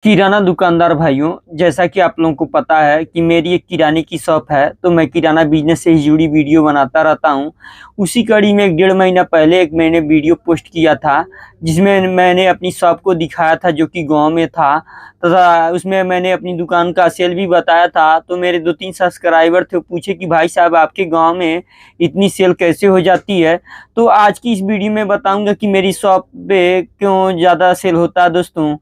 किराना दुकानदार भाइयों, जैसा कि आप लोगों को पता है कि मेरी एक किराने की शॉप है, तो मैं किराना बिज़नेस से ही जुड़ी वीडियो बनाता रहता हूँ। उसी कड़ी में 1 डेढ़ महीना पहले एक मैंने वीडियो पोस्ट किया था, जिसमें मैंने अपनी शॉप को दिखाया था जो कि गाँव में था, तथा उसमें मैंने अपनी दुकान का सेल भी बताया था। तो मेरे 2-3 सब्सक्राइबर थे, वो पूछे कि भाई साहब आपके गाँव में इतनी सेल कैसे हो जाती है? तो आज की इस वीडियो में बताऊँगा कि मेरी शॉप पे क्यों ज़्यादा सेल होता है दोस्तों।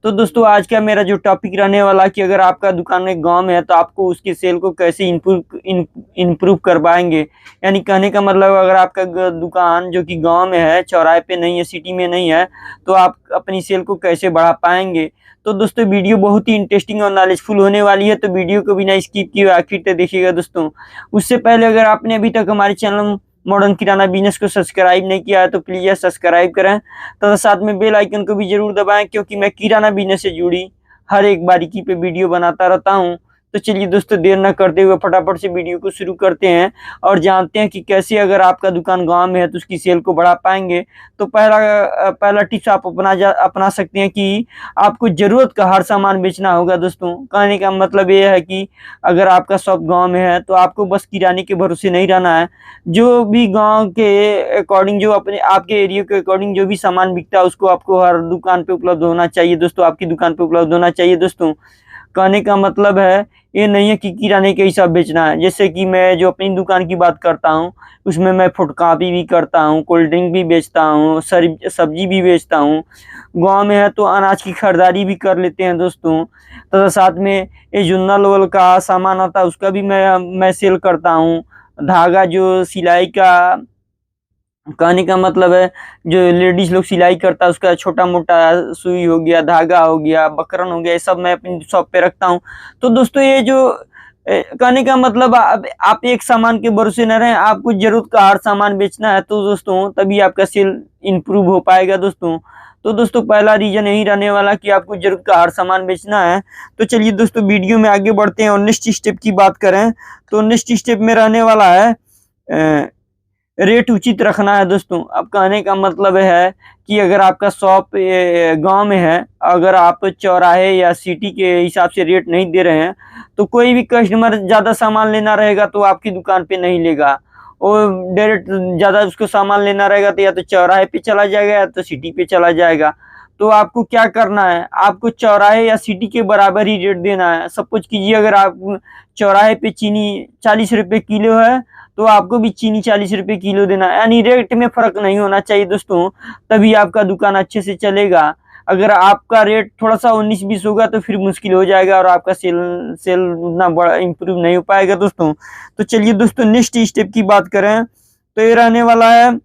तो दोस्तों आज का मेरा जो टॉपिक रहने वाला कि अगर आपका दुकान एक गाँव में है तो आपको उसकी सेल को कैसे इम्प्रूव कर पाएँगे। यानी कहने का मतलब अगर आपका दुकान जो कि गाँव में है, चौराहे पे नहीं है, सिटी में नहीं है, तो आप अपनी सेल को कैसे बढ़ा पाएँगे। तो दोस्तों वीडियो बहुत ही इंटरेस्टिंग और नॉलेजफुल होने वाली है, तो वीडियो को बिना स्किप किए आखिर तक देखिएगा दोस्तों। उससे पहले अगर आपने अभी तक हमारे चैनल मॉडर्न किराना बिज़नेस को सब्सक्राइब नहीं किया है तो प्लीज़ सब्सक्राइब करें, तथा साथ में बेल आइकन को भी ज़रूर दबाएँ, क्योंकि मैं किराना बिज़नेस से जुड़ी हर एक बारीकी पे वीडियो बनाता रहता हूँ। तो चलिए दोस्तों देर ना करते हुए फटाफट से वीडियो को शुरू करते हैं और जानते हैं कि कैसे अगर आपका दुकान गाँव में है तो उसकी सेल को बढ़ा पाएँगे। तो पहला टिप्स आप अपना सकते हैं कि आपको ज़रूरत का हर सामान बेचना होगा दोस्तों। कहने का मतलब ये है कि अगर आपका शॉप गाँव में है तो आपको बस किराने के भरोसे नहीं रहना है। जो भी गाँव के अकॉर्डिंग, जो अपने आपके एरिया के अकॉर्डिंग जो भी सामान बिकता है उसको आपको हर दुकान पे उपलब्ध होना चाहिए दोस्तों, आपकी दुकान पे उपलब्ध होना चाहिए दोस्तों। कहने का मतलब है ये नहीं है कि किराने के हिसाब बेचना है। जैसे कि मैं जो अपनी दुकान की बात करता हूँ, उसमें मैं फुटकापी भी करता हूँ, कोल्ड ड्रिंक भी बेचता हूँ, सब्जी भी बेचता हूँ। गाँव में है तो अनाज की खरीदारी भी कर लेते हैं दोस्तों, तथा साथ में ये जो नल-वल का सामान आता है उसका भी मैं सेल करता हूँ। धागा जो सिलाई का, कहने का मतलब है जो लेडीज़ लोग सिलाई करता है उसका छोटा-मोटा सुई हो गया, धागा हो गया, बकरम हो गया, ये सब मैं अपनी शॉप पे रखता हूँ। तो दोस्तों ये जो कहने का मतलब आप एक सामान के भरोसे न रहें, आपको ज़रूरत का हर सामान बेचना है तो दोस्तों तभी आपका सेल इम्प्रूव हो पाएगा दोस्तों। तो दोस्तों पहला रीज़न यही रहने वाला कि आपको ज़रूरत का हर सामान बेचना है। तो चलिए दोस्तों वीडियो में आगे बढ़ते हैं और नेक्स्ट स्टेप की बात करें, तो नेक्स्ट स्टेप में रहने वाला है रेट उचित रखना है दोस्तों। अब कहने का मतलब है कि अगर आपका शॉप गाँव में है, अगर आप चौराहे या सिटी के हिसाब से रेट नहीं दे रहे हैं, तो कोई भी कस्टमर ज़्यादा सामान लेना रहेगा तो आपकी दुकान पे नहीं लेगा। वो डायरेक्ट ज़्यादा उसको सामान लेना रहेगा तो या तो चौराहे पे चला जाएगा या तो सिटी पे चला जाएगा। तो आपको क्या करना है, आपको चौराहे या सिटी के बराबर ही रेट देना है। सपोज़ कीजिए अगर आप चौराहे पे चीनी ₹40 किलो है, तो आपको भी चीनी ₹40 किलो देना है। यानी रेट में फ़र्क नहीं होना चाहिए दोस्तों, तभी आपका दुकान अच्छे से चलेगा। अगर आपका रेट थोड़ा-सा 19-20 होगा तो फिर मुश्किल हो जाएगा और आपका सेल सेल उतना बड़ा इम्प्रूव नहीं हो पाएगा दोस्तों। तो चलिए दोस्तों नेक्स्ट स्टेप की बात करें, तो ये रहने वाला है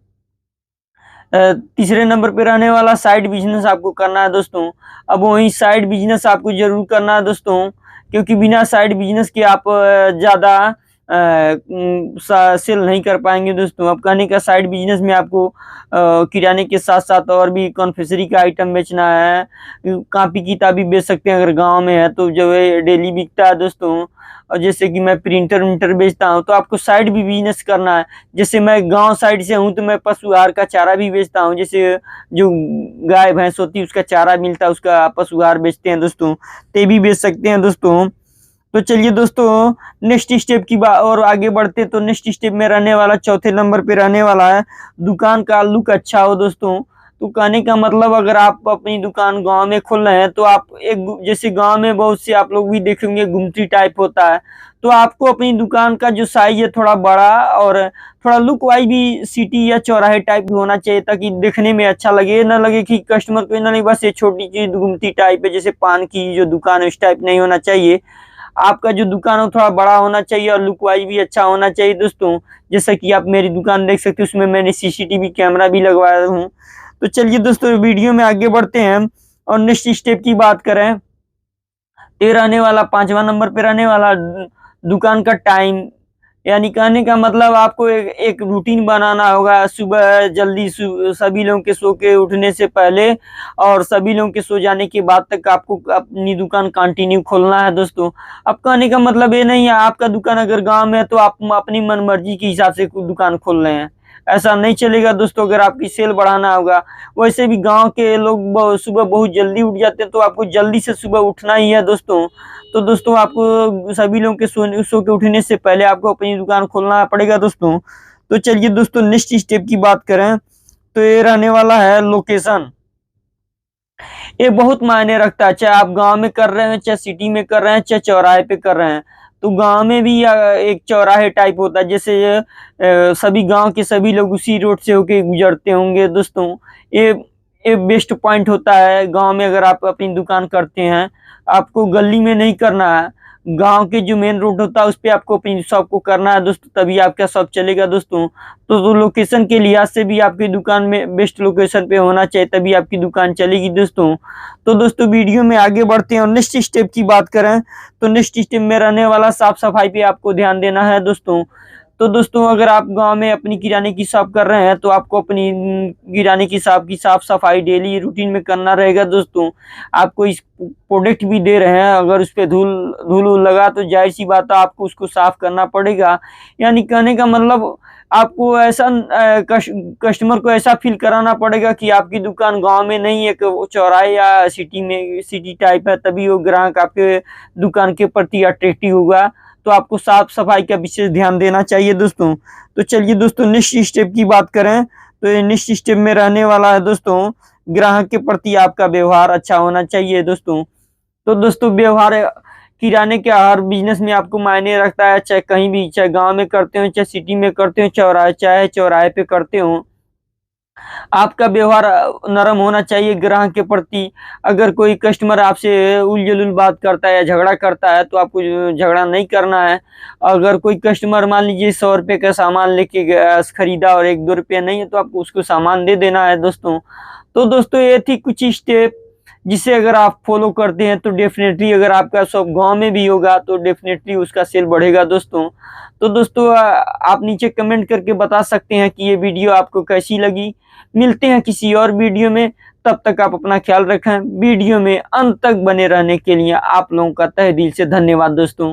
तीसरे नंबर पे रहने वाला साइड बिज़नेस आपको करना है दोस्तों। अब वही साइड बिज़नेस आपको ज़रूर करना है दोस्तों, क्योंकि बिना साइड बिज़नेस के आप ज़्यादा सेल नहीं कर पाएँगे दोस्तों। अब कहने का साइड बिज़नेस में आपको किराने के साथ-साथ और भी कन्फेक्शनरी का आइटम बेचना है। कॉपी-किताबी बेच सकते हैं अगर गाँव में है तो, जो है डेली बिकता है दोस्तों। और जैसे कि मैं प्रिंटर-विंटर बेचता हूँ, तो आपको साइड भी बिज़नेस करना है। जैसे मैं गाँव साइड से हूँ तो मैं पशु आहार का चारा भी बेचता हूँ। जैसे जो गाय भैंस होती है उसका चारा मिलता है, उसका पशु आहार बेचते हैं दोस्तों, ते भी बेच सकते हैं दोस्तों। तो चलिए दोस्तों नेक्स्ट स्टेप की और आगे बढ़ते, तो नेक्स्ट स्टेप में रहने वाला चौथे नंबर पे रहने वाला है दुकान का लुक अच्छा हो दोस्तों। तो कहने का मतलब अगर आप अपनी दुकान गाँव में खोल रहे हैं तो आप जैसे गाँव में बहुत से आप लोग भी देखेंगे गुमटी टाइप होता है, तो आपको अपनी दुकान का जो साइज़ है थोड़ा बड़ा और थोड़ा लुक वाइज़ भी सिटी या चौराहे टाइप भी होना चाहिए, ताकि देखने में अच्छा लगे। ये ना लगे कि कस्टमर को ये ना लगे बस ये छोटी चीज़ गुमटी टाइप है, जैसे पान की जो दुकान है उस टाइप नहीं होना चाहिए। आपका जो दुकान है थोड़ा बड़ा होना चाहिए और लुक वाइज़ भी अच्छा होना चाहिए दोस्तों। जैसा कि आप मेरी दुकान देख सकते हो, उसमें मैंने सीसीटीवी कैमरा भी लगवाया हूँ। तो चलिए दोस्तों वीडियो में आगे बढ़ते हैं और नेक्स्ट स्टेप की बात करें, ये रहने वाला 5वां नंबर पे रहने वाला दुकान का टाइम। यानी कहने का मतलब आपको एक रूटीन बनाना होगा। सुबह जल्दी सभी लोगों के सो के उठने से पहले और सभी लोगों के सो जाने के बाद तक आपको अपनी दुकान कंटिन्यू खोलना है दोस्तों। अब कहने का मतलब ये नहीं है आपका दुकान अगर गाँव में है तो आप अपनी मनमर्जी के हिसाब से दुकान खोल रहे हैं। ऐसा नहीं चलेगा दोस्तों। अगर आपकी सेल बढ़ाना होगा, वैसे भी गांव के लोग सुबह बहुत जल्दी उठ जाते हैं, तो आपको जल्दी से सुबह उठना ही है दोस्तों। तो दोस्तों आपको सभी लोगों के सो के उठने से पहले आपको अपनी दुकान खोलना पड़ेगा दोस्तों। तो चलिए दोस्तों नेक्स्ट स्टेप की बात करें तो ये रहने वाला है लोकेशन। ये बहुत मायने रखता है, चाहे आप गांव में कर रहे हैं, चाहे सिटी में कर रहे हैं, चाहे चौराहे पे कर रहे हैं। तो गांव में भी एक चौराहे टाइप होता है, जैसे सभी गांव के सभी लोग उसी रोड से होके गुजरते होंगे दोस्तों। ये ये बेस्ट पॉइंट होता है गांव में। अगर आप अपनी दुकान करते हैं, आपको गली में नहीं करना है, गांव के जो मेन रोड होता है उस पे आपको अपनी शॉप को करना है दोस्तों, तभी आपका शॉप चलेगा दोस्तों। तो लोकेशन के लिहाज से भी आपकी दुकान में बेस्ट लोकेशन पे होना चाहिए, तभी आपकी दुकान चलेगी दोस्तों। तो दोस्तों वीडियो में आगे बढ़ते हैं और नेक्स्ट स्टेप की बात करें तो नेक्स्ट स्टेप में रहने वाला साफ सफाई पे आपको ध्यान देना है दोस्तों। तो दोस्तों अगर आप गांव में अपनी किराने की शॉप कर रहे हैं, तो आपको अपनी किराने की शॉप की साफ सफाई डेली रूटीन में करना रहेगा दोस्तों। आपको इस प्रोडक्ट भी दे रहे हैं, अगर उस पर धूल धूल लगा तो जाहिर सी बात है आपको उसको साफ करना पड़ेगा। यानी कहने का मतलब आपको ऐसा कस्टमर को ऐसा फील कराना पड़ेगा कि आपकी दुकान गांव में नहीं, एक चौराहे या सिटी में सिटी टाइप है, तभी वो ग्राहक आपके दुकान के प्रति अट्रैक्टिव होगा। तो आपको साफ सफाई का विशेष ध्यान देना चाहिए दोस्तों। तो चलिए दोस्तों नेक्स्ट स्टेप की बात करें तो ये नेक्स्ट स्टेप में रहने वाला है दोस्तों, ग्राहक के प्रति आपका व्यवहार अच्छा होना चाहिए दोस्तों। तो दोस्तों व्यवहार किराने के हर बिजनेस में आपको मायने रखता है, चाहे कहीं भी, चाहे गांव में करते हो, चाहे सिटी में करते हो, चाहे चौराहे पे करते हो, आपका व्यवहार नरम होना चाहिए ग्राहक के प्रति। अगर कोई कस्टमर आपसे उल बात करता है या झगड़ा करता है, तो आपको झगड़ा नहीं करना है। अगर कोई कस्टमर मान लीजिए 100 रुपये का सामान लेके खरीदा और 1-2 रुपये नहीं है, तो आपको उसको सामान दे देना है दोस्तों। तो दोस्तों ये थी कुछ स्टेप, जिसे अगर आप फॉलो करते हैं तो डेफिनेटली, अगर आपका शॉप गांव में भी होगा तो डेफिनेटली उसका सेल बढ़ेगा दोस्तों। तो दोस्तों आप नीचे कमेंट करके बता सकते हैं कि ये वीडियो आपको कैसी लगी। मिलते हैं किसी और वीडियो में, तब तक आप अपना ख्याल रखें। वीडियो में अंत तक बने रहने के लिए आप लोगों का तहे दिल से धन्यवाद दोस्तों।